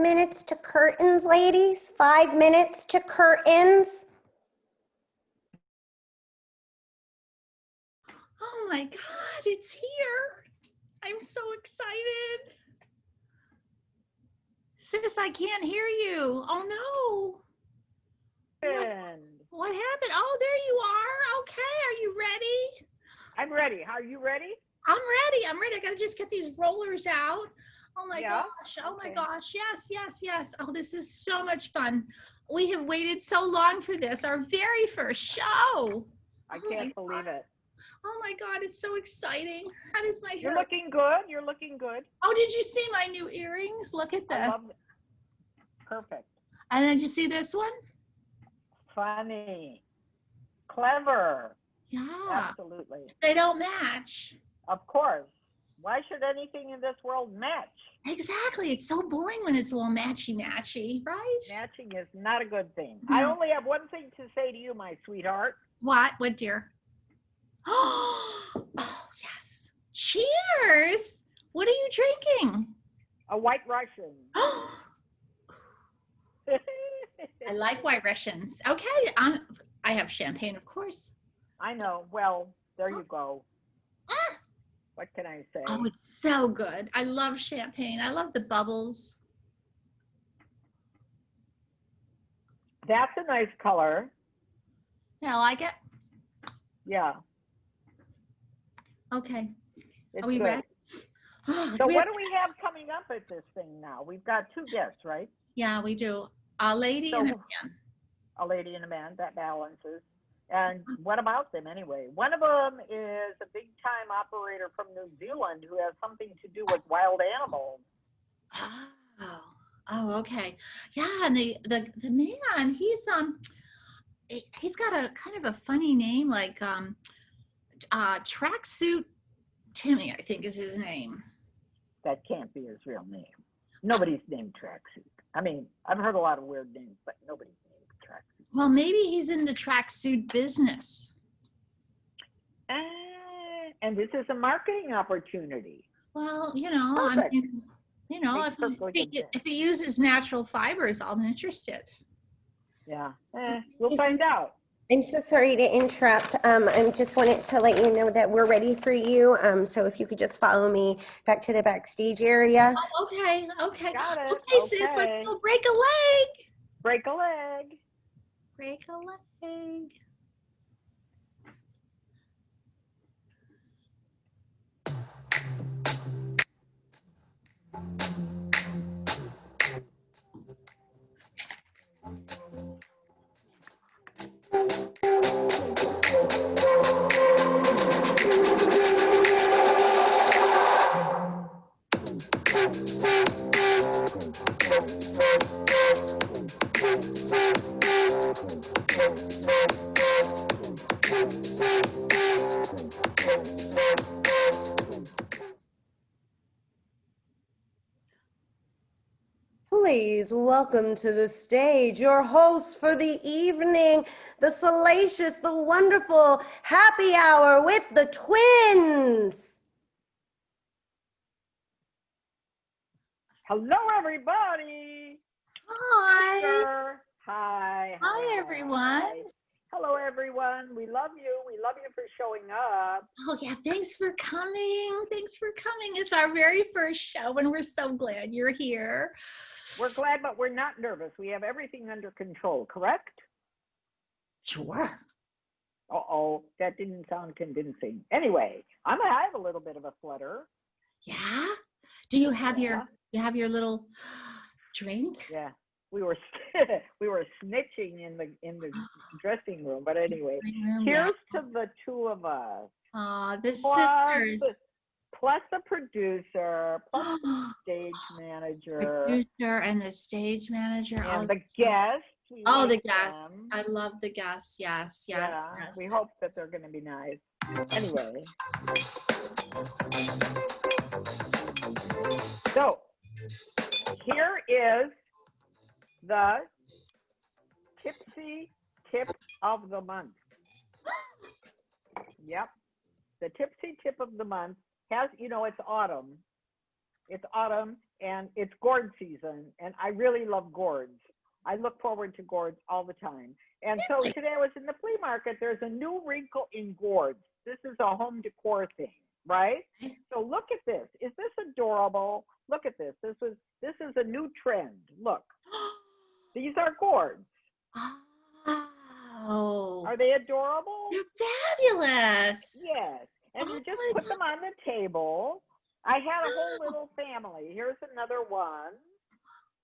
minutes to curtains, ladies. 5 minutes to curtains. Oh my God, it's here. I'm so excited. Sis, I can't hear you. Oh no. What happened? Oh, there you are. Okay, are you ready? I'm ready. Are you ready? I'm ready. I gotta just get these rollers out. Oh my Yeah? gosh. Oh my Okay. gosh. Yes, yes, yes. Oh, this is so much fun. We have waited so long for this, our very first show. I can't believe it. Oh my God, it's so exciting. How does my hair? You're looking good. You're looking good. Oh, did you see my new earrings? Look at this. I love it. Perfect. And then did you see this one? Funny. Clever. Yeah. Absolutely. They don't match. Of course. Why should anything in this world match? Exactly. It's so boring when it's all matchy-matchy, right? Matching is not a good thing. No. I only have one thing to say to you, my sweetheart. What? What, dear? Oh, yes. Cheers. What are you drinking? A White Russian. I like White Russians. Okay. I have champagne, of course. I know. Well, there you go. What can I say? Oh, it's so good. I love champagne. I love the bubbles. That's a nice color. Yeah, I like it. Yeah. Okay. It's Are we good. ready? Oh, So what do we have coming up at this thing now? We've got 2 guests, right? Yeah, we do. A lady and a man. A lady and a man, that balances. And what about them anyway? One of them is a big time operator from New Zealand who has something to do with wild animals. Oh, okay. Yeah, and the man, he's got a kind of a funny name, like Tracksuit Timmy, I think is his name. That can't be his real name. Nobody's named Tracksuit. I mean, I've heard a lot of weird names, but nobody's named Tracksuit. Well, maybe he's in the tracksuit business. And this is a marketing opportunity. Well, you know, Perfect. I mean, you know, if he uses natural fibers, I'm interested. Yeah, we'll find out. I'm so sorry to interrupt. I just wanted to let you know that we're ready for you. So if you could just follow me back to the backstage area. Oh, okay, okay. Got it. Okay, sis, let's go break a leg. Break a leg. Break a leg. Please welcome to the stage your host for the evening, the salacious, the wonderful happy hour with the twins. Hello, everybody. Hi. Hi. Hi, everyone. Hi. Hello, everyone. We love you. We love you for showing up. Oh, yeah. Thanks for coming. Thanks for coming. It's our very first show, and we're so glad you're here. We're glad, but we're not nervous. We have everything under control, correct? Sure. Uh-oh, that didn't sound convincing. Anyway, I have a little bit of a flutter. Yeah? Do you have your little drink? Yeah. We were snitching in the dressing room, but anyway, here's to the 2 of us. The sisters. Plus the producer, plus the stage manager. Producer and the stage manager. And the guests. The guests. I love the guests. Yes, yes. Yeah, yes. we hope that they're going to be nice. Anyway. So, here is the Tipsy Tip of the Month. Yep. The Tipsy Tip of the Month has, it's autumn. It's autumn, and it's gourd season, and I really love gourds. I look forward to gourds all the time. And so Really? today I was in the flea market. There's a new wrinkle in gourds. This is a home decor thing, right? So look at this. Is this adorable? Look at this. This is a new trend. Look, these are gourds. Oh, Are they adorable? they're fabulous. Yes. And Oh you just my put them on the table. I had a whole little family. Here's another one.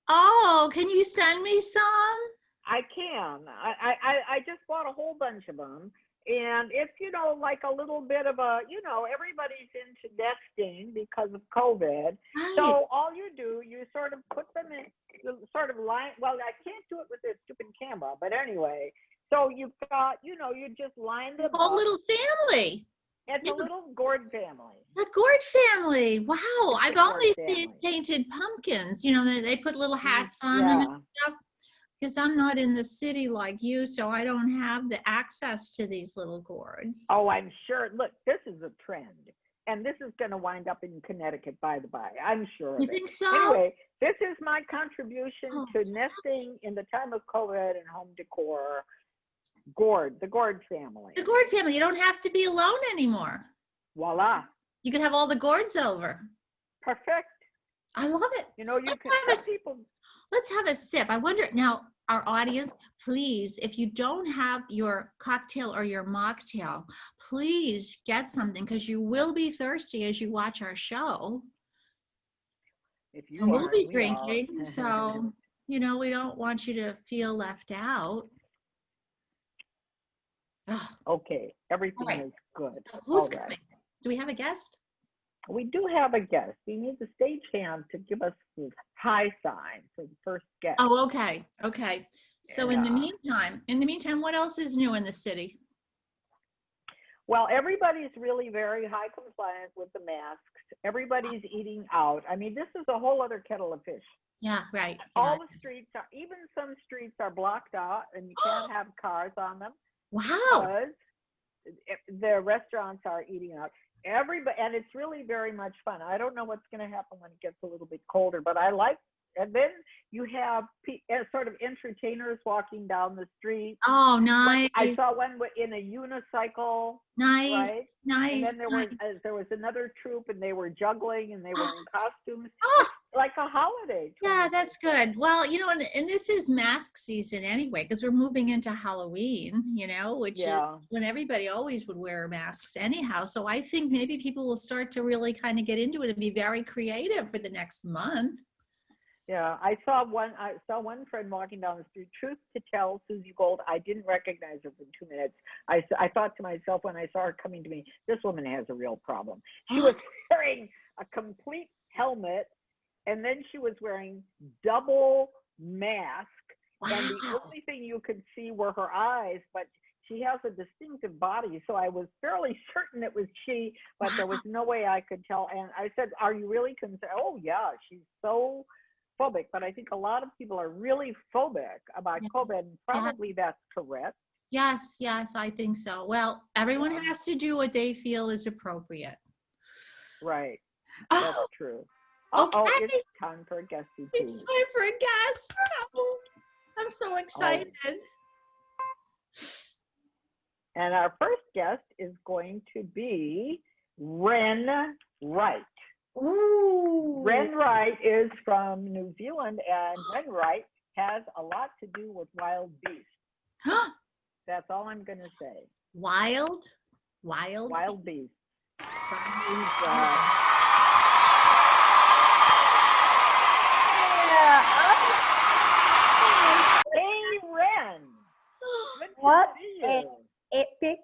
Oh, can you send me some? I can. I just bought a whole bunch of them. And it's, like a little bit of a, everybody's into nesting because of COVID. Right. So all you do, you sort of put them in, sort of line. Well, I can't do it with this stupid camera, but anyway. So you've got, you just line them Whole up. little family. It's Yeah. a little gourd family. The gourd family. Wow. It's I've the gourd only seen family. painted pumpkins. They put little hats on them and Yeah. stuff. Because I'm not in the city like you, so I don't have the access to these little gourds. Oh, I'm sure. Look, this is a trend. And this is going to wind up in Connecticut, by the by. I'm sure of You it. think so? Anyway, this is my contribution Oh, to nesting in the time of COVID and home decor. The gourd family. the gourd family. You don't have to be alone anymore. Voila. You can have all the gourds over. Perfect. I love it. You Let's can have some people. Let's have a sip. I wonder now, our audience, please, if you don't have your cocktail or your mocktail, please get something because you will be thirsty as you watch our show. If you And we'll are, be we are. drinking. So, we don't want you to feel left out. Oh, Okay, everything right. is good. who's All right. coming? Do we have a guest? We do have a guest. We need the stagehand to give us the high sign for the first guest. Oh, okay. Okay. So in the Yeah. meantime, what else is new in the city? Well, everybody's really very high compliant with the masks. Everybody's eating out. I mean, this is a whole other kettle of fish. Yeah, right. All the streets are, even some streets are blocked out and you can't have cars on them Wow. because the restaurants are eating out. Everybody, and it's really very much fun. I don't know what's going to happen when it gets a little bit colder, but I like. And then you have sort of entertainers walking down the street. Oh, nice. I saw one in a unicycle, Nice. right? Nice. And then nice. there was another troupe, and they were juggling, and they were in costumes, Oh, like a holiday. yeah, 24/7. that's good. Well, and this is mask season anyway, because we're moving into Halloween, which is Yeah. when everybody always would wear masks anyhow. So I think maybe people will start to really kind of get into it and be very creative for the next month. Yeah, I saw one friend walking down the street. Truth to tell, Susie Gold, I didn't recognize her for 2 minutes. I thought to myself when I saw her coming to me, this woman has a real problem. She was wearing a complete helmet, and then she was wearing double mask, and the Wow. only thing you could see were her eyes, but she has a distinctive body, so I was fairly certain it was she, but there was no way I could tell. And I said, are you really concerned? Oh, yeah, she's so phobic, but I think a lot of people are really phobic about Yes. COVID, and probably that's correct. Yes, I think so. Well, everyone Yeah. has to do what they feel is appropriate. Right, that's Oh, true. Uh-oh, okay. it's time for a guesty It's too. time for a guest. Oh, I'm so excited. And our first guest is going to be Ren Wright. Ooh. Ren Wright is from New Zealand, and Ren Wright has a lot to do with wild beasts. That's all I'm going to say. Wild. Wild beasts. Chinese, hey, Ren. Good to What see an you. epic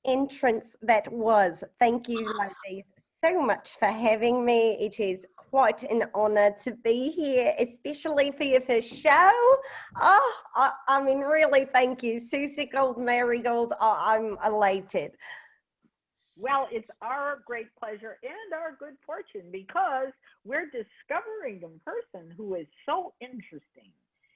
entrance that was. Thank you, ladies, so much for having me. It is quite an honor to be here, especially for your first show. I mean, really, thank you. Susie Gold, Marigold, I'm elated. Well, it's our great pleasure and our good fortune because we're discovering a person who is so interesting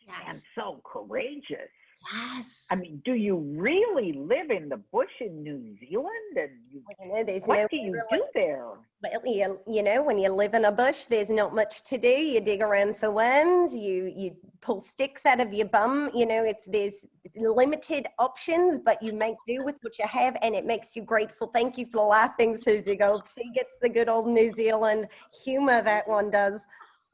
and Yes. so courageous. Yes. I mean, do you really live in the bush in New Zealand? And You know, there's what no do you really, do there? well, you know, when you live in a bush, there's not much to do. You dig around for worms, you pull sticks out of your bum. You know, there's limited options, but you make do with what you have, and it makes you grateful. Thank you for laughing, Susie Gold. She gets the good old New Zealand humor, that one does.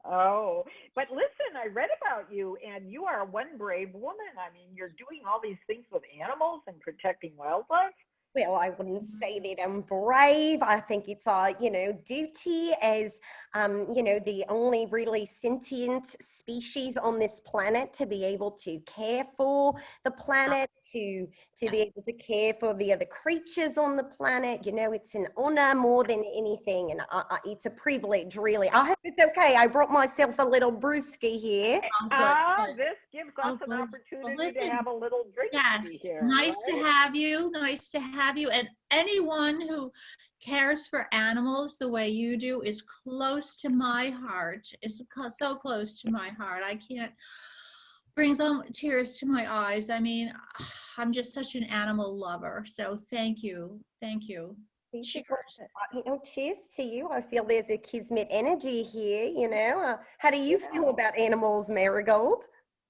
Oh, but listen, I read about you, and you are one brave woman. I mean, you're doing all these things with animals and protecting wildlife. Well, I wouldn't say that I'm brave. I think it's our, you know, duty as, you know, the only really sentient species on this planet to be able to care for the planet, to be able to care for the other creatures on the planet. You know, it's an honor more than anything, and it's a privilege, really. I hope it's okay. I brought myself a little brewski here. This gives us an Well, opportunity to listen, have a little drink yes, here. nice right? to have you. Nice to have you. And anyone who cares for animals the way you do is close to my heart. It's so close to my heart. I can't bring some tears to my eyes. I mean, I'm just such an animal lover. So thank you. Thank you. Cheers. You know, cheers to you. I feel there's a kismet energy here, you know. How do you feel about animals, Marigold?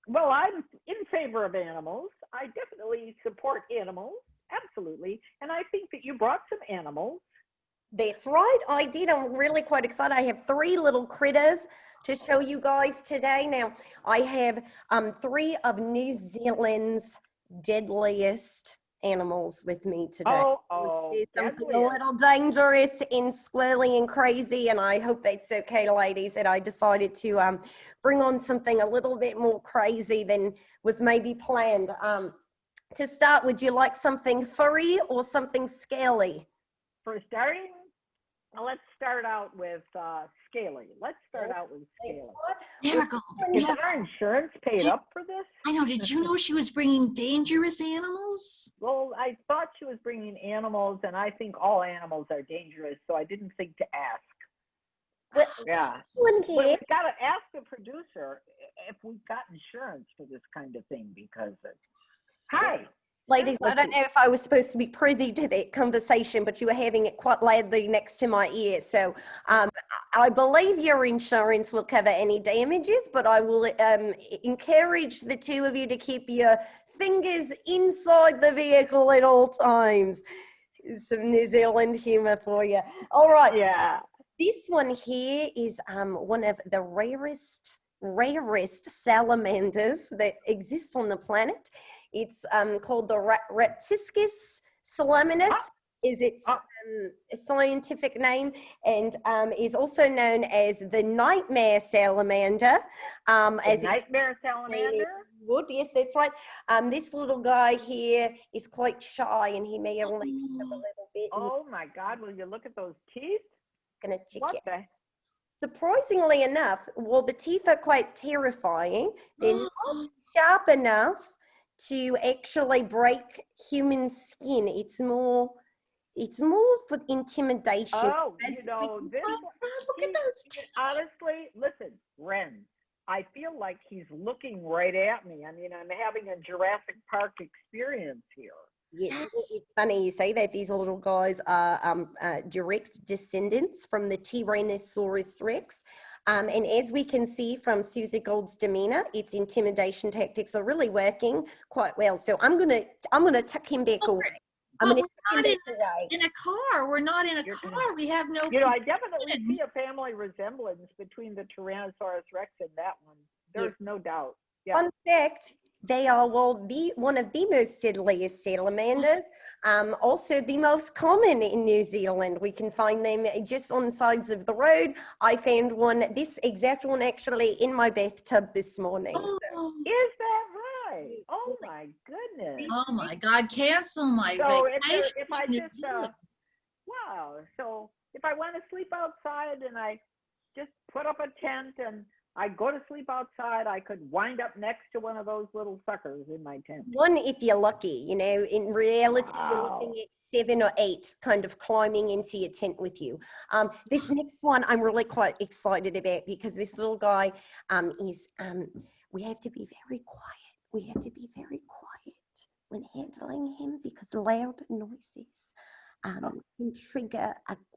Well, I'm in favor of animals. I definitely support animals, absolutely. And I think that you brought some animals. That's right, I did. I'm really quite excited. I have 3 little critters to show you guys today. Now, I have 3 of New Zealand's deadliest animals with me today. There's something a little dangerous and squirrely and crazy, and I hope that's okay, ladies, that I decided to bring on something a little bit more crazy than was maybe planned. To start, would you like something furry or something scaly? For starting, let's start out with scaly. Let's start out with scaly. Marigold. Is our insurance paid up for this? I know. Did you know she was bringing dangerous animals? Well, I thought she was bringing animals, and I think all animals are dangerous, so I didn't think to ask. Well, Yeah. one But here. we got to ask the producer if we've got insurance for this kind of thing because hi. Ladies, I don't know if I was supposed to be privy to that conversation, but you were having it quite loudly next to my ear. So I believe your insurance will cover any damages, but I will encourage the 2 of you to keep your fingers inside the vehicle at all times. Some New Zealand humor for you. All right. Yeah. This one here is one of the rarest salamanders that exist on the planet. It's called the Rhatiscus salaminus, is its scientific name, and is also known as the nightmare salamander. Nightmare salamander? Wood, yes, that's right. This little guy here is quite shy, and he may only pick up a little bit. Oh my God! Will you look at those teeth? Gonna check What it. the? Surprisingly enough, well, the teeth are quite terrifying. They're not sharp enough to actually break human skin. It's more for intimidation. Oh, you know, this. Look at those teeth. Honestly, listen, Ren. I feel like he's looking right at me. I mean, I'm having a Jurassic Park experience here. Yeah, it's funny you say that. These little guys are direct descendants from the Tyrannosaurus Rex. And as we can see from Susie Gold's demeanor, its intimidation tactics are really working quite well. So I'm gonna tuck him back away. I'm But gonna we're tuck him not back away. in a car. We're not in a You're car. We have no. You know, I definitely see a family resemblance between the Tyrannosaurus Rex and that one. There's no doubt. Yeah. Fun fact, they are, well, one of the most deadliest salamanders, also the most common in New Zealand. We can find them just on the sides of the road. I found one, this exact one actually, in my bathtub this morning. So. Is that right? Oh my goodness. Oh my God, cancel my So vacation if I to New just, Zealand. wow. So if I want to sleep outside and I just put up a tent and I go to sleep outside, I could wind up next to one of those little suckers in my tent. One, if you're lucky, you know, in reality, you're Wow. looking at 7 or 8 kind of climbing into your tent with you. This next one I'm really quite excited about because this little guy is, we have to be very quiet. We have to be very quiet when handling him because loud noises can trigger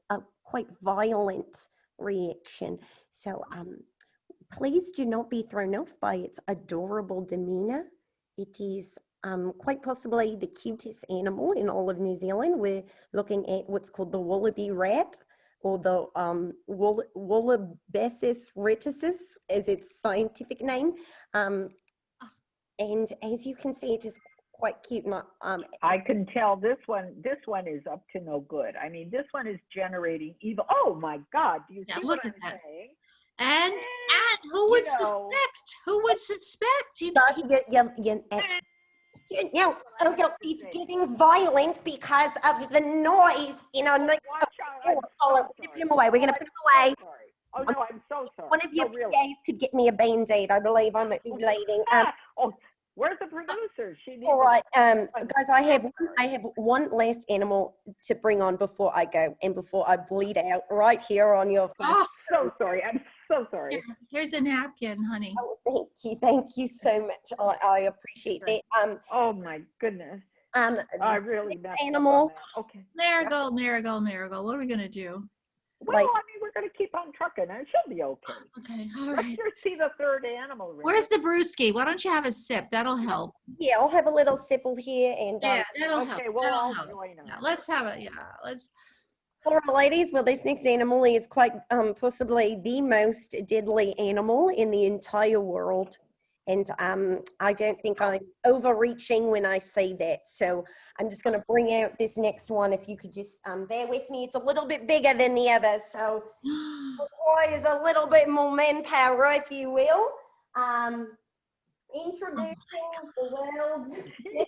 a quite violent reaction. So please do not be thrown off by its adorable demeanor. It is quite possibly the cutest animal in all of New Zealand. We're looking at what's called the wallaby rat, or the Wallabiensis reticis as its scientific name. And as you can see, it is quite cute. I can tell this one is up to no good. I mean, this one is generating evil. Oh my God, do you see what I'm saying? And who would suspect? Who would suspect? It's getting violent because of the noise in our next. Put him away. We're going to put him away. Oh no, I'm so sorry. One of your PAs could get me a Band-Aid. I believe I'm bleeding. Where's the producer? All right, guys. I have one last animal to bring on before I go and before I bleed out right here on your face. Oh, so sorry. I'm so sorry. Here's a napkin, honey. Oh, thank you so much. I appreciate that. Oh my goodness. I really animal. Okay. Marigold. What are we gonna do? Well, I mean, we're gonna keep on trucking, and she'll be okay. Okay, all right. Let's just see the third animal. Where's the brewski? Why don't you have a sip? That'll help. Yeah, I'll have a little sipple here, and that'll help. Okay, well, I'll join us. Yeah, let's have it. Yeah, let's. All right, ladies. Well, this next animal is quite possibly the most deadly animal in the entire world. And I don't think I'm overreaching when I say that. So I'm just going to bring out this next one. If you could just bear with me. It's a little bit bigger than the others. So it requires a little bit more manpower, if you will. Introducing the world's deadliest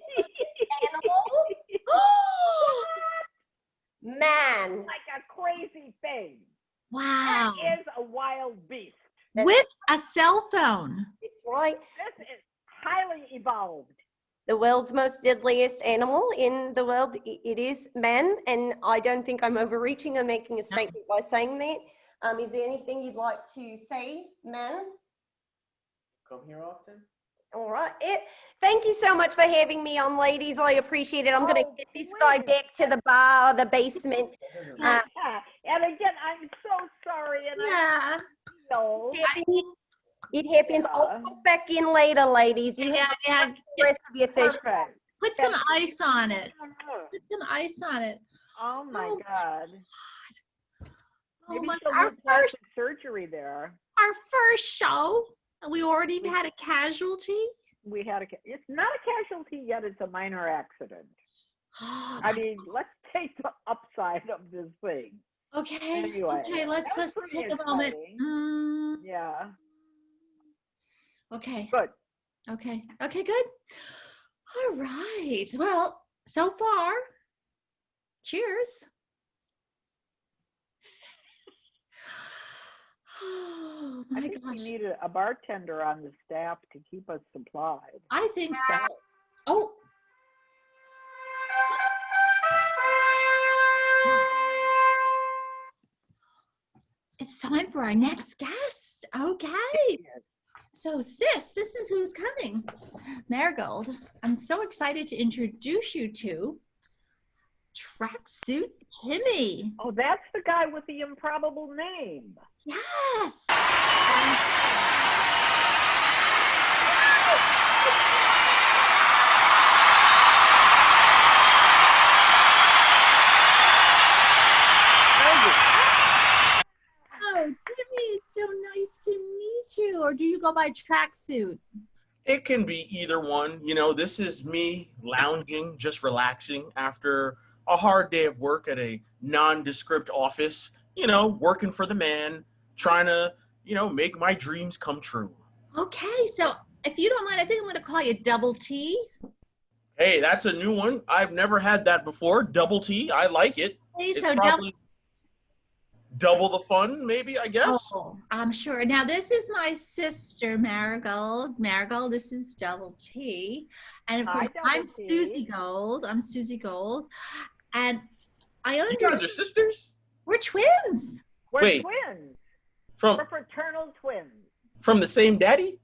animal. Man. Like a crazy thing. Wow. That is a wild beast. With a cell phone. It's right. This is highly evolved. The world's most deadliest animal in the world, it is man, and I don't think I'm overreaching or making a statement by saying that. Is there anything you'd like to say, man? Come here often? All right. Thank you so much for having me on, ladies. I appreciate it. I'm going to get this guy back to the bar or the basement. And again, I'm so sorry. And It happens. I'll pop back in later, ladies. You have the rest of your fish. Put some ice on it. Put some ice on it. Oh my God. Oh my! Our first surgery there. Our first show. We already had a casualty. We had it's not a casualty yet. It's a minor accident. I mean, let's take the upside of this thing. Okay. Anyway, okay. Let's take a moment. Yeah. Okay. Good. Okay. Okay. Good. All right. Well, so far, cheers. Oh my gosh. We need a bartender on the staff to keep us supplied. I think so. Oh. It's time for our next guest. Okay. So, sis, this is who's coming. Marigold, I'm so excited to introduce you to Tracksuit Timmy. Oh, that's the guy with the improbable name. Yes. Oh, Timmy, it's so nice to meet you. Or do you go by Tracksuit? It can be either one. You know, this is me lounging, just relaxing after a hard day of work at a nondescript office, you know, working for the man, trying to, you know, make my dreams come true. Okay, so if you don't mind, I think I'm going to call you Double T. Hey, that's a new one. I've never had that before. Double T, I like it. Okay, It's so probably double the fun, maybe, I guess. Oh, I'm sure. Now, this is my sister, Marigold. Marigold, this is Double T. And of Hi, course, Double I'm T. Susie Gold. I'm Susie Gold. And I You guys are sisters? We're twins. We're Wait. twins. From We're fraternal twins. the same daddy?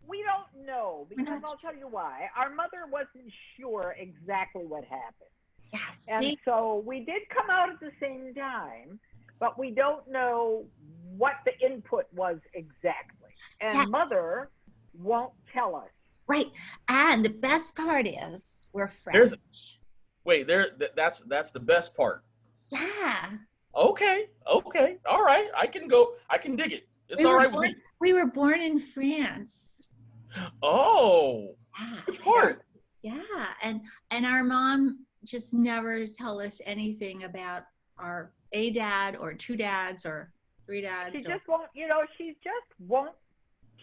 We don't know, We're because not I'll tell you why. Our mother wasn't sure exactly what happened. Yes. And See? so we did come out at the same time, but we don't know what the input was exactly. And Yes. mother won't tell us. Right. And the best part is we're friends. That's the best part. Yeah. Okay, all right. I can dig it. It's all right with me. We were born in France. Oh, Yeah. which part? Yeah. And our mom just never tell us anything about our a dad or two dads or three dads. She just won't,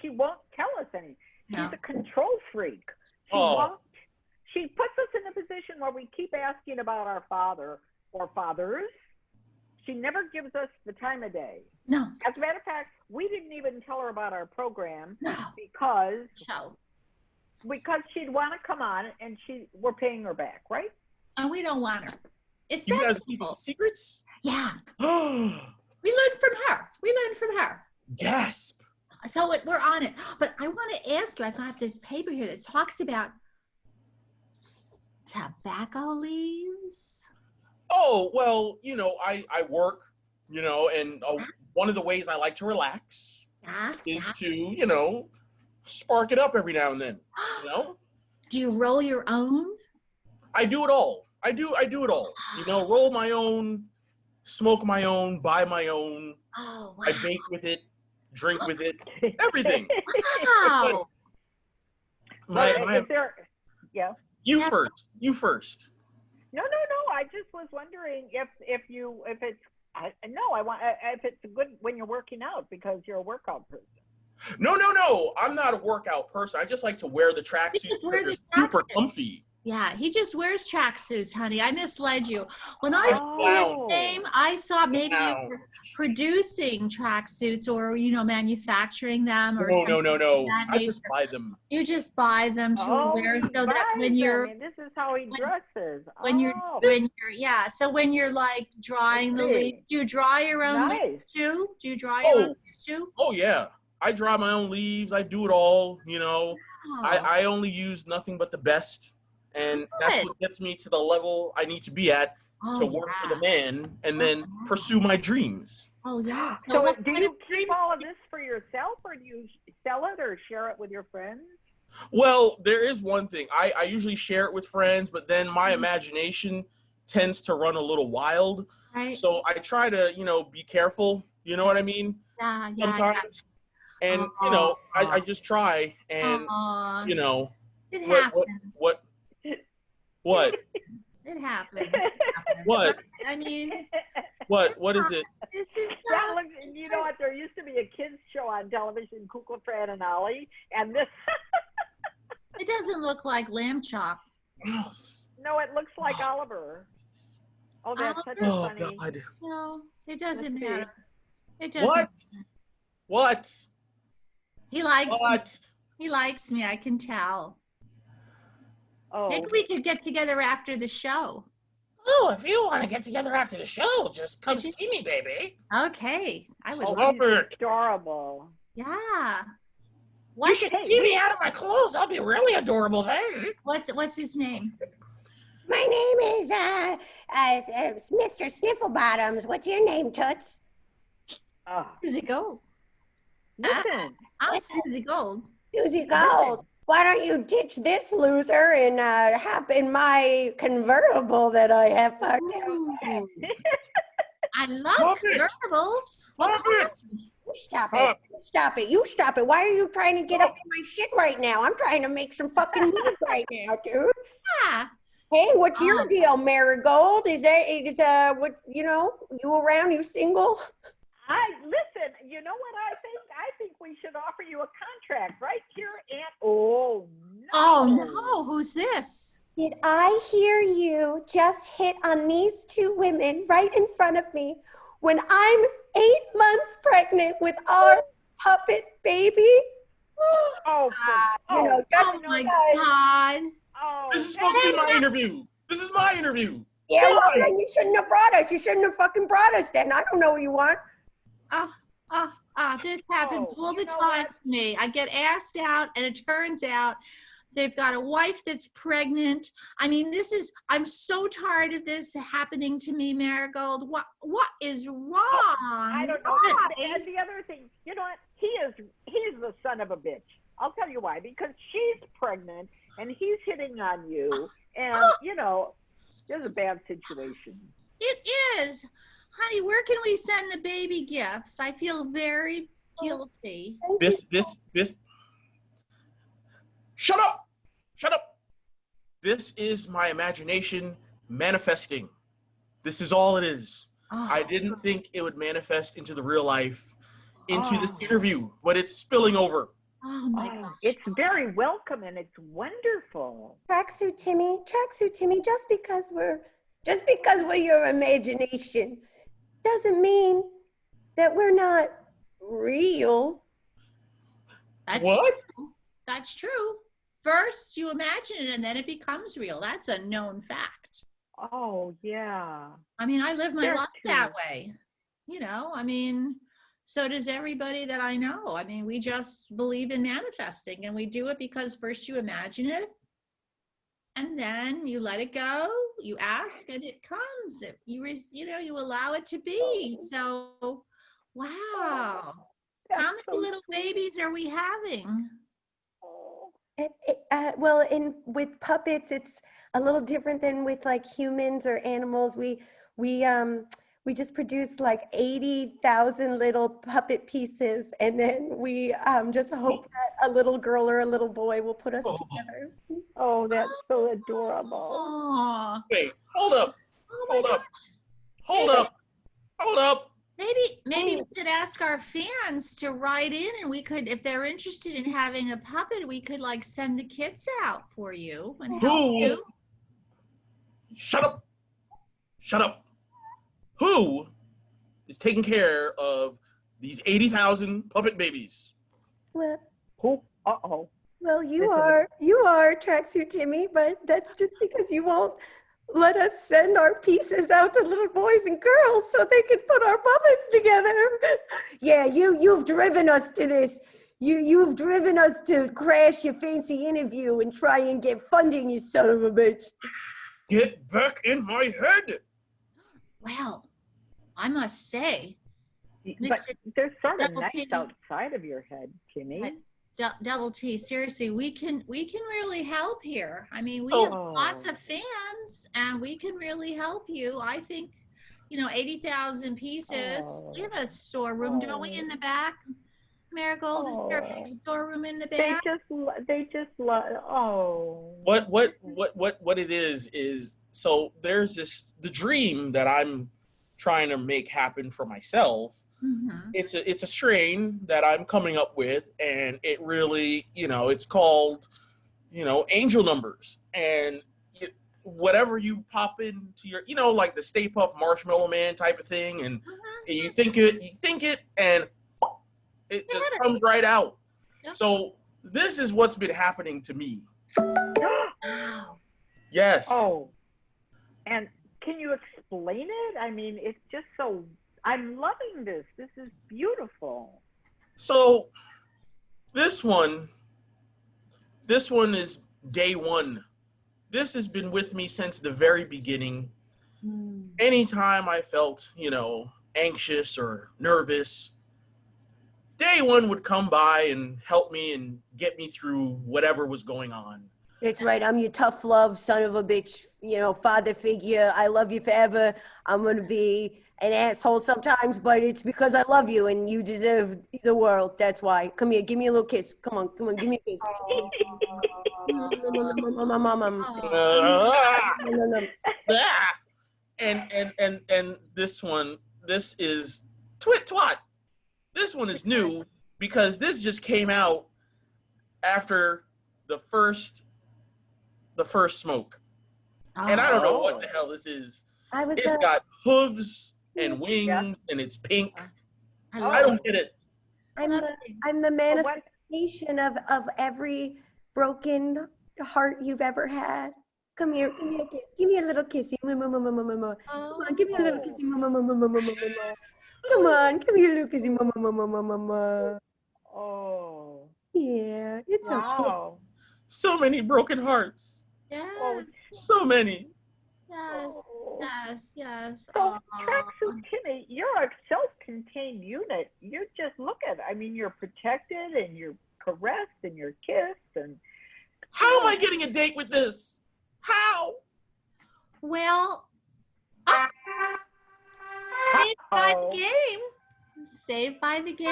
she won't tell us anything. She's No. a control freak. She puts us in a position where we keep asking about our father or fathers. She never gives us the time of day. No. As a matter of fact, we didn't even tell her about our program No. because No. she'd want to come on and we're paying her back, right? And we don't want her. It's You that guys keep simple. secrets? Yeah. We learned from her. Gasp. So we're on it. But I want to ask you, I got this paper here that talks about tobacco leaves. Oh, well, I work, and one of the ways I like to relax Yeah. is to, spark it up every now and then, Do you roll your own? I do it all. I do it all. Roll my own, smoke my own, buy my own. Oh, wow. I bake with it, drink with it, everything. Wow. Is there, yeah. You first. No. I just was wondering if it's good when you're working out, because you're a workout person. No. I'm not a workout person. I just like to wear the tracksuits because they're super comfy. Yeah, he just wears tracksuits, honey. I misled you. When I Oh. saw your name, I thought maybe you were producing tracksuits or, manufacturing them or something. No. that I nature. just buy them. You just buy them to wear so that when you're this is how he dresses. when you're so when you're like drying the leaves, do you dry your own Nice. leaves too? Do you dry your own leaves too? Oh yeah. I dry my own leaves. I do it all, Oh. I only use nothing but the best. And that's Good. what gets me to the level I need to be at to work for the man and then pursue my dreams. Oh yeah. So what do kind you of keep dreams- all of this for yourself, or do you sell it or share it with your friends? Well, there is one thing. I usually share it with friends, but then my imagination tends to run a little wild. Right. So I try to, be careful. You know what I mean? Yeah. Sometimes. And, I just try and, Aw, it what, happens. what, It happens. It happens. what, I mean, what is it? this is That looks, you know what? There used to be a kids show on television, Kukla, Fran, and Ollie, and this. it doesn't look like lamb chop. No, it looks like Oliver. Oh, that's such a Oh, funny. God. No, it doesn't Let's see. matter. It doesn't. What? He likes What? He likes me, I can tell. Oh, Maybe we could get together after the show. Oh, if you want to get together after the show, just come see me, baby. Okay. I would oh, love he's Robert. adorable. Yeah. You should see me out of my clothes. I'll be really adorable then. What's his name? My name is Mr. Snifflebottoms. What's your name, Toots? Oh, Susie Gold. listen. I'm Susie Gold. Susie Gold. Why don't you ditch this loser and hop in my convertible that I have parked out? Ooh. I love Stop it. convertibles. Stop it. Stop it. Stop it. You stop it. Why are you trying to get up in my shit right now? I'm trying to make some fucking moves right now, dude. Yeah. Hey, what's your deal, Marigold? What, you around? You single? Listen, you know what I think? I think we should offer you a contract right here at, oh, no. Oh no, who's this? Did I hear you just hit on these two women right in front of me when I'm 8 months pregnant with our puppet baby? Oh, Just Oh my God. oh, This is supposed to be my interview. This is my interview. yeah, well, Why? then you shouldn't have brought us. You shouldn't have fucking brought us then. I don't know what you want. Oh, This happens Oh, all the you know time what? to me. I get asked out, and it turns out they've got a wife that's pregnant. I mean, I'm so tired of this happening to me, Marigold. What is wrong? I don't know. Why? And the other thing, you know what? He's the son of a bitch. I'll tell you why. Because she's pregnant and he's hitting on you, and you know, there's a bad situation. It is. Honey, where can we send the baby gifts? I feel very guilty. This. Shut up! Shut up! This is my imagination manifesting. This is all it is. I didn't think it would manifest into the real life, into this interview, but it's spilling over. Oh my gosh. It's very welcome and it's wonderful. Tracksuit Timmy, just because we're your imagination doesn't mean that we're not real. That's What? true. That's true. First you imagine it and then it becomes real. That's a known fact. Oh, yeah. I mean, I live my There life too. that way. You know, I mean, so does everybody that I know. I mean, we just believe in manifesting, and we do it because first you imagine it, and then you let it go, you ask, and it comes. You allow it to be. So, wow. That's How many so little babies are we having? cool. Well, with puppets, it's a little different than with like humans or animals. We just produce like 80,000 little puppet pieces, and then we just hope that a little girl or a little boy will put us together. Oh, that's so adorable. Oh, Wait, hold up, hold up, hold up, hold up. maybe we could ask our fans to write in, and we could, if they're interested in having a puppet, we could like send the kits out for you and help Who? you. Shut up. Shut up. Who is taking care of these 80,000 puppet babies? Well, Who? Uh-oh. well, you are Tracksuit Timmy, but that's just because you won't let us send our pieces out to little boys and girls so they can put our puppets together. Yeah, you've driven us to this. You've driven us to crash your fancy interview and try and get funding, you son of a bitch. Get back in my head. Well, I must say, But Mr. they're sort of Double nice T. outside of your head, Timmy. Double T, seriously, we can really help here. I mean, we have lots of fans, and we can really help you. I think, 80,000 pieces. We have a storeroom, don't we, in the back? Marigold, is there a storeroom in the back? They just love. Oh. What it is so there's the dream that I'm trying to make happen for myself. Mm-hmm. It's a strain that I'm coming up with, and it really, it's called, angel numbers. And whatever you pop into your, like the Stay Puft Marshmallow Man type of thing, and you think it, and it just comes right out. Yep. So this is what's been happening to me. Wow. Yes. Oh. And can you explain it? I mean, it's just so. I'm loving this. This is beautiful. So this one is day one. This has been with me since the very beginning. Anytime I felt, anxious or nervous, day one would come by and help me and get me through whatever was going on. That's right. I'm your tough love, son of a bitch, father figure. I love you forever. I'm going to be an asshole sometimes, but it's because I love you and you deserve the world. That's why. Come here. Give me a little kiss. Come on. Give me a kiss. And this is Twit Twat. This one is new because this just came out after the first smoke. And I don't know what the hell this is. It's got hooves and wings and it's pink. I don't get it. I'm the manifestation of every broken heart you've ever had. Come here, give me a kiss. Give me a little kissy. Come on, give me a little kissy. Come on, come here, Lucas. Mama, mama, mama, mama. Oh, Yeah, it's okay. wow. So many broken hearts. Yes, Oh, So many. yes, oh. yes, yes. So, Aw. Tracksuit Timmy, you're a self-contained unit. You just look at it. I mean, you're protected and you're caressed and you're kissed and. How am I getting a date with this? How? Well, oh, saved by Uh-oh. the game. Saved by the game.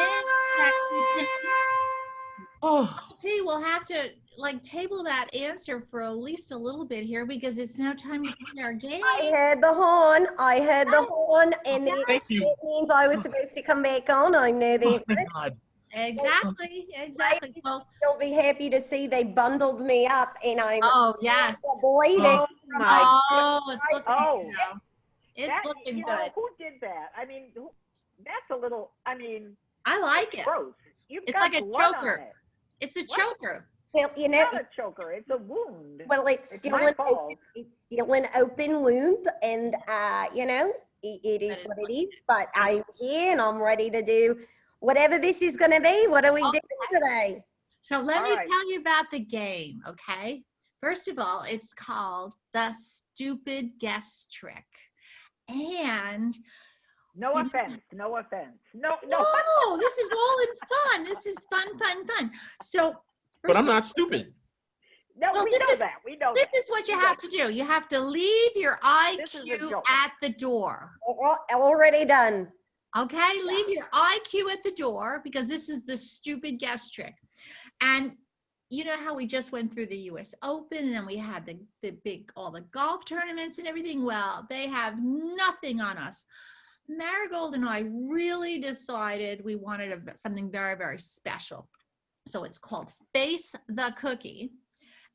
Oh, T, we'll have to like table that answer for at least a little bit here because it's now time to play our game. I heard the horn. I heard the horn, and thank you. it means I was supposed to come back on. I know Oh, that. thank God. Exactly, exactly. Well, You'll be happy to see they bundled me up, and I'm oh yes. bleeding. Oh my. Oh, it's looking Oh. good now. It's That, looking you know, good. who did that? I mean, that's a little. I mean, I like it. gross. You've It's got like a blood choker. on it. It's a What? choker. Well, you know, It's not a choker. It's a wound. well, it's It's still my an fault. open, it's still an open wound, and you know, it is is what what it is. But I'm here, and I'm ready to do whatever this is going to be. What are we doing today? So let All me right. tell you about the game, okay? First of all, it's called the stupid guess trick. And No You know- offense. No offense. No. no, this is all in fun. This is fun, fun, fun. So But I'm not stupid. No, Well, we this know is- that. We know this that. is what you have to do. You have to leave your This is a IQ joke. at the door. Already done. Okay, leave your IQ at the door because this is the stupid guess trick. And you know how we just went through the US Open and then we had the big, all the golf tournaments and everything? Well, they have nothing on us. Marigold and I really decided we wanted something very, very special. So it's called Face the Cookie.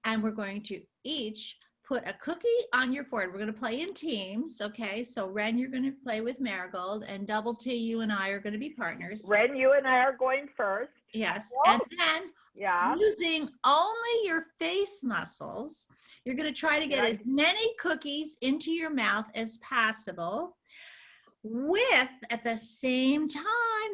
And we're going to each put a cookie on your board. We're going to play in teams, okay? So Ren, you're going to play with Marigold, and Double T, you and I are going to be partners. Ren, you and I are going first. Yes, and then Yeah. using only your face muscles, you're going to try to get Right. as many cookies into your mouth as possible with, at the same time,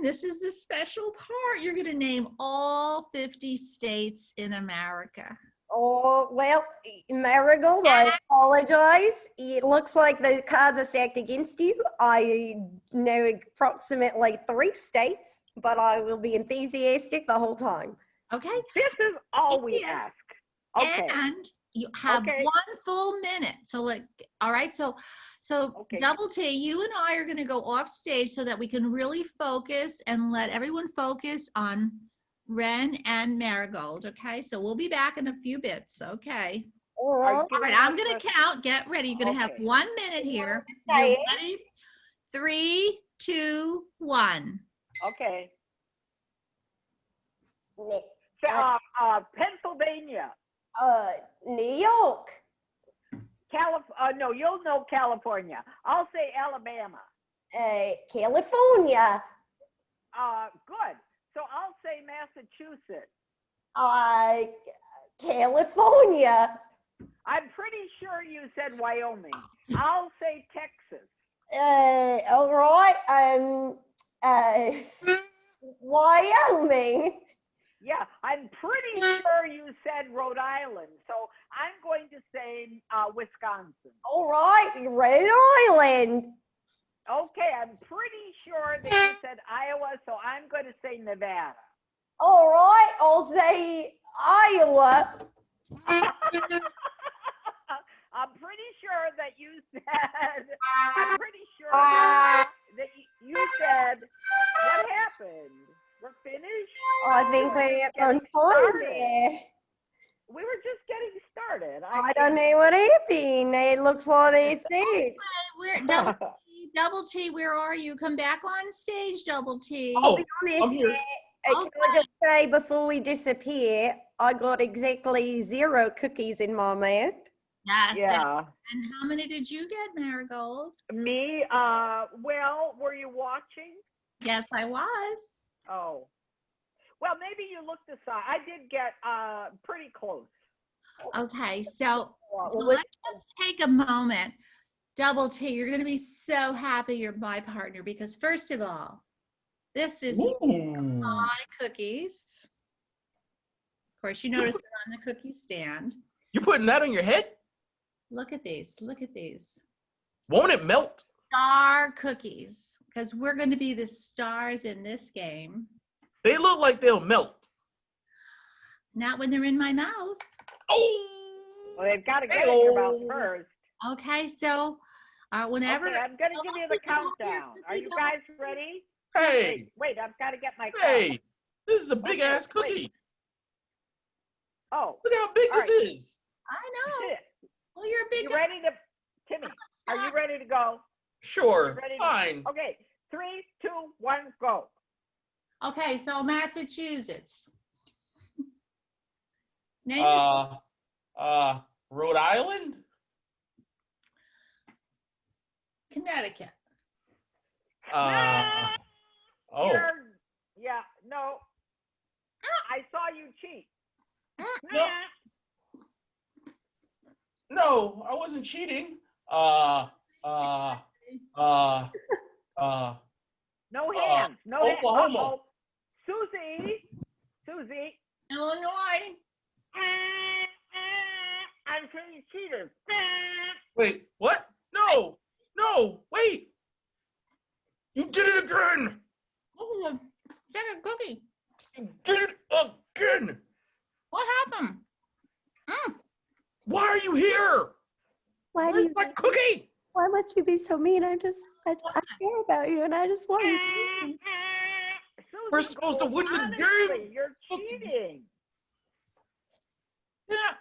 this is the special part, you're going to name all 50 states in America. Oh, well, Marigold, I apologize. It looks like the cards are stacked against you. I know approximately 3 states, but I will be enthusiastic the whole time. Okay? This is all we Yeah. ask. Okay. And you have Okay. 1 full minute. So like, all right. So Okay. Double T, you and I are going to go off stage so that we can really focus and let everyone focus on Ren and Marigold. Okay. So we'll be back in a few bits. Okay. All Are right. you All right. giving I'm us going to the- count. Get ready. You're going to have Okay. 1 minute here. Say You it. ready? 3, 2, 1. Okay. Ne- Pennsylvania. New York. No, you'll know California. I'll say Alabama. California. Good. So I'll say Massachusetts. California. I'm pretty sure you said Wyoming. I'll say Texas. All right. Wyoming. Yeah, I'm pretty sure you said Rhode Island. So I'm going to say Wisconsin. All right, Rhode Island. Okay, I'm pretty sure that you said Iowa, so I'm going to say Nevada. All right, I'll say Iowa. I'm pretty sure that you said, I'm pretty sure that you said, what happened? We're finished? I think we're on time there. We were just getting started. I don't know what happened. It looks like it's it. Where Double T, where are you? Come back on stage, Double T. Oh, To be I'm honest, here. can I just say before we disappear, I got exactly 0 cookies in my mouth. Yes. Yeah. And how many did you get, Marigold? Me, well, were you watching? Yes, I was. Oh. Well, maybe you looked aside. I did get pretty close. Okay, so Well, let's just take a moment Double T, you're going to be so happy you're my partner because first of all, this is Ooh. my cookies. Of course, you notice they're on the cookie stand. You're putting that on your head? Look at these. Look at these. Won't it melt? Star cookies, because we're going to be the stars in this game. They look like they'll melt. Not when they're in my mouth. Oh. Well, they've got to get in your mouth first. Okay, so whenever. Okay, I'm going to give you the countdown. Are you guys ready? Hey. Wait, I've got to get my Hey. count. This is a big ass wait. cookie. Oh, Look how big All this right. is. I know. shit. Well, you're a big You guy. ready to, Timmy, are you ready to go? Sure. Ready to- Fine. Okay, 3, 2, 1, go. Okay, so Massachusetts. Name Rhode Island? Connecticut. Oh. Yeah, no. I saw you cheat. No. No, I wasn't cheating. No Uh, hands. No hands. Oklahoma. Uh-oh. Susie. Illinois. I'm pretty cheater. Wait, what? No, wait. You did it again. Oh, second cookie. You did it again. What happened? Why are you here? Why do Where's you? my cookie? Why must you be so mean? I care about you, and I just want you. Susie, We're supposed to win the honestly, game. You're cheating. Yeah.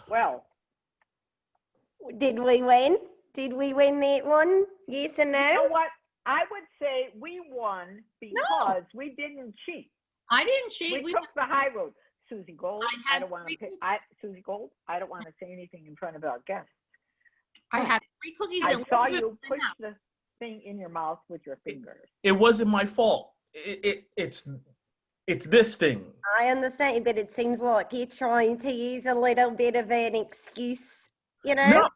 Well, Did we win? Did we win that one? Yes or you no? know what? I would say we won because we didn't cheat. I didn't cheat. We took the high road. Susie Gold, I I had don't want to 3 pick. cookies. Susie Gold, I don't want to say anything in front of our guests. I had 3 cookies. I and saw one you push out. the thing in your mouth with your fingers. It wasn't my fault. It's this thing. I understand, but it seems like you're trying to use a little bit of an excuse, you know?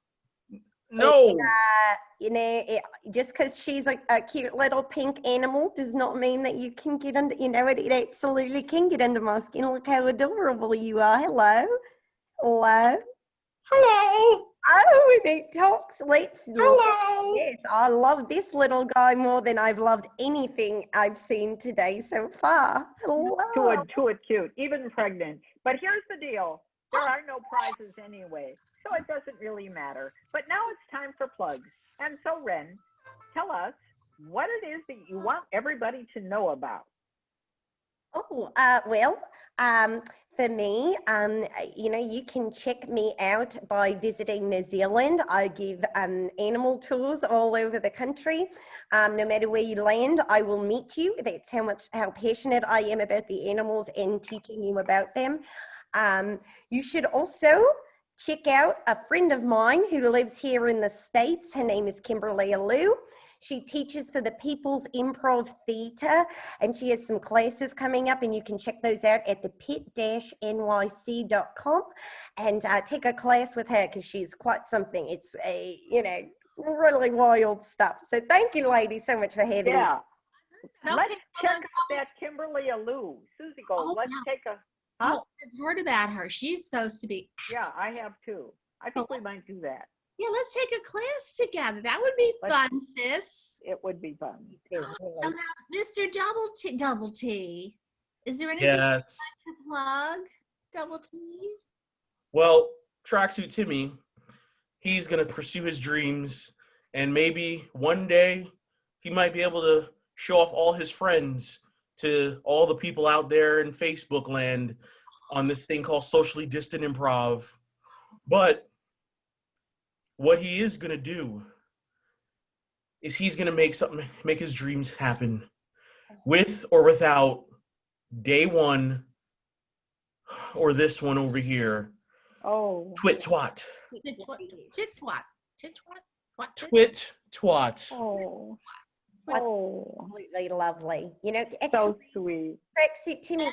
No. Just because she's a cute little pink animal does not mean that you can get under, it absolutely can get under my skin. Look how adorable you are. Hello. Hello. Hello. Oh, and it talks. Let's look. Hello. Yes, I love this little guy more than I've loved anything I've seen today so far. Hello. Too cute, even pregnant. But here's the deal. There are no prizes anyway, so it doesn't really matter. But now it's time for plugs. And so, Ren, tell us what it is that you want everybody to know about. Oh, for me, you can check me out by visiting New Zealand. I give animal tours all over the country. No matter where you land, I will meet you. That's how passionate I am about the animals and teaching you about them. You should also check out a friend of mine who lives here in the States. Her name is Kimberly Alou. She teaches for the People's Improv Theatre, and she has some classes coming up, and you can check those out at thepit-nyc.com and take a class with her because she's quite something. It's really wild stuff. So thank you, ladies, so much for having me. Yeah. Okay, Let's check hold on. out that Kimberly Alou. Susie Gold, Oh, let's yeah. take a, Oh, I've heard about her. She's supposed to be. yeah, I have too. I think we might do that. Yeah, let's take a class together. That would be Let's- fun, sis. It would be fun. So now, Mr. Double T, is there anything Yes. to plug? Double T? Well, Tracksuit Timmy, he's going to pursue his dreams, and maybe one day he might be able to show off all his friends to all the people out there in Facebook land on this thing called socially distant improv. But what he is going to do is he's going to make his dreams happen with or without day one or this one over here. Oh. Twit twat. Tit twat. Tit twat. Tit twat. Twat. Tit. Twit twat. Oh. Oh, Absolutely lovely. You know, so actually, sweet. Trixie, Timmy,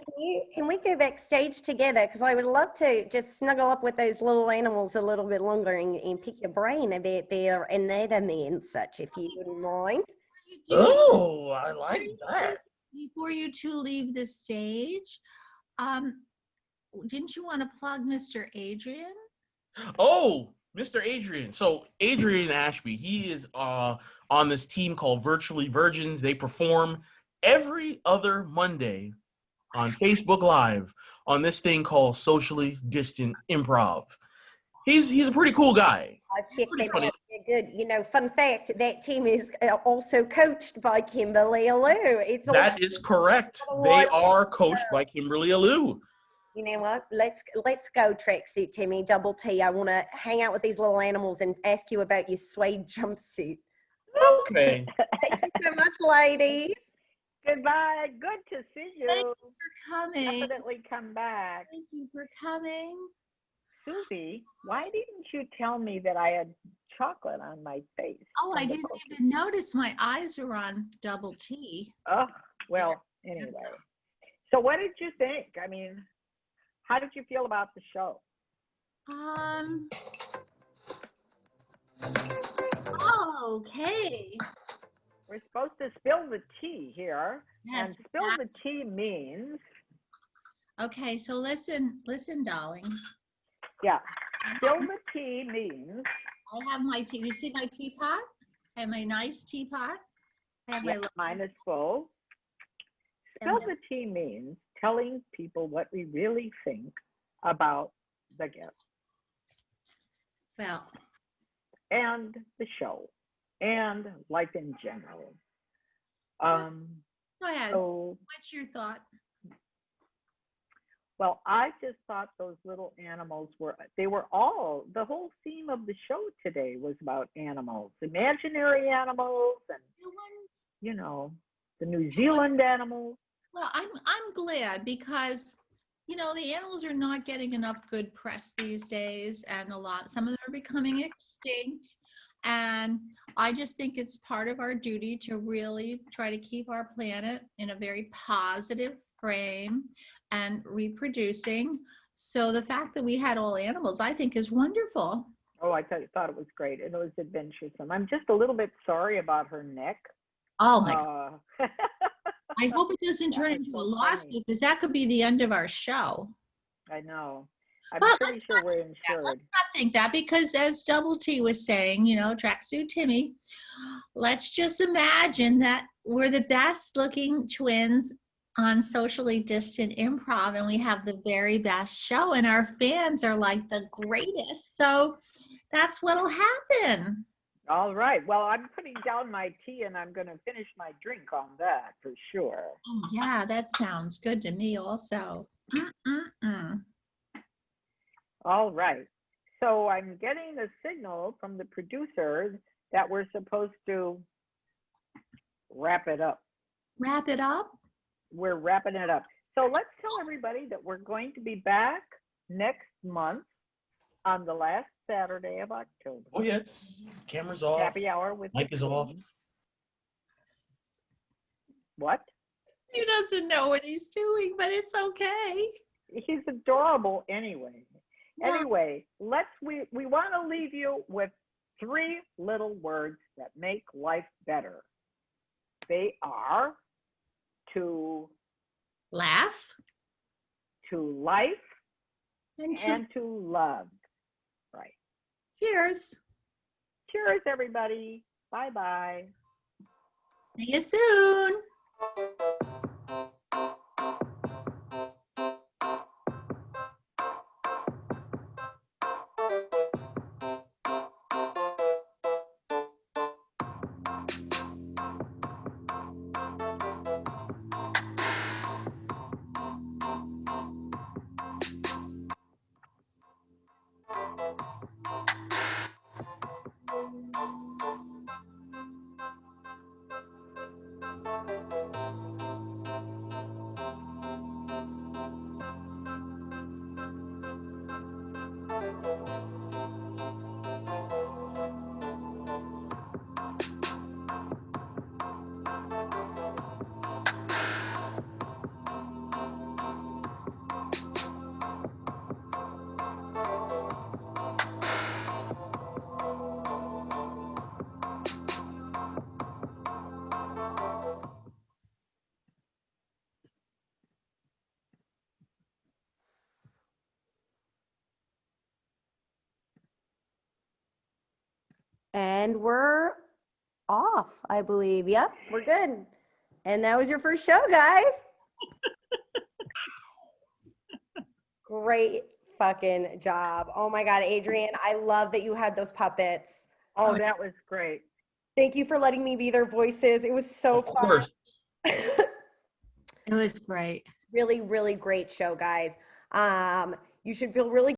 can we go backstage together? Because I would love to just snuggle up with those little animals a little bit longer and pick your brain about their anatomy and such, if you wouldn't mind. You do Oh, I like that. before you two leave the stage. Didn't you want to plug Mr. Adrian? Oh, Mr. Adrian. So Adrian Ashby, he is on this team called Virtually Virgins. They perform every other Monday on Facebook Live on this thing called Socially Distant Improv. He's a pretty cool guy. I've checked Pretty them funny. out. They're good. You know, fun fact, that team is also coached by Kimberly Alou. It's all That is correct. They Otherwise- are coached by Kimberly Alou. You know what? Let's go, Trixie, Timmy, Double T. I want to hang out with these little animals and ask you about your suede jumpsuit. Okay. Thank you so much, ladies. Goodbye. Good to see Thank you. For coming. Definitely come back. Thank you for coming. Susie, why didn't you tell me that I had chocolate on my face? Oh, I didn't even notice my eyes are on Double T. Oh, well, anyway. So what did you think? I mean, how did you feel about the show? Okay. We're supposed to spill the tea here. Yes. And spill the tea means, Okay, so listen, darling. yeah, spill the tea means, I have my tea. You see my teapot? I have my nice teapot. I have my yeah, mine is full. Spill the tea means telling people what we really think about the guest well, and the show and life in general. go ahead. So, What's your thought? well, I just thought those little animals they were all, the whole theme of the show today was about animals, imaginary animals and, New ones? you know, the New Zealand animals. Well, I'm glad because you know the animals are not getting enough good press these days, and some of them are becoming extinct. And I just think it's part of our duty to really try to keep our planet in a very positive frame and reproducing. So the fact that we had all animals, I think, is wonderful. Oh, I thought it was great. And it was adventuresome. I'm just a little bit sorry about her neck. Oh my God. I hope it doesn't That turn was into so a lawsuit funny. because that could be the end of our show. I know. I'm Well, pretty let's sure not we're think that. insured. Let's not think that because as Double T was saying, you know, Tracksuit Timmy, let's just imagine that we're the best looking twins on Socially Distant Improv and we have the very best show and our fans are like the greatest. So that's what'll happen. All right. Well, I'm putting down my tea and I'm going to finish my drink on that for sure. Oh, yeah, that sounds good to me also. Mm-mm-mm. All right. So I'm getting a signal from the producer that we're supposed to wrap it up. Wrap it up. We're wrapping it up. So let's tell everybody that we're going to be back next month on the last Saturday of October. Oh, yes. Camera's off. Happy hour with Mic the is off. Queen. What? He doesn't know what he's doing, but it's okay. He's adorable anyway. Yeah. Anyway, we want to leave you with 3 little words that make life better. They are to Laugh life and and to love. Right. cheers. Cheers, everybody. Bye-bye. See you soon. And we're off, I believe. Yep, we're good. And that was your first show, guys. Great fucking job. Oh my God, Adrienne, I love that you had those puppets. Oh, that was great. Thank you for letting me be their voices. It was so Of fun. course. It was great. Really, really great show, guys. You should feel really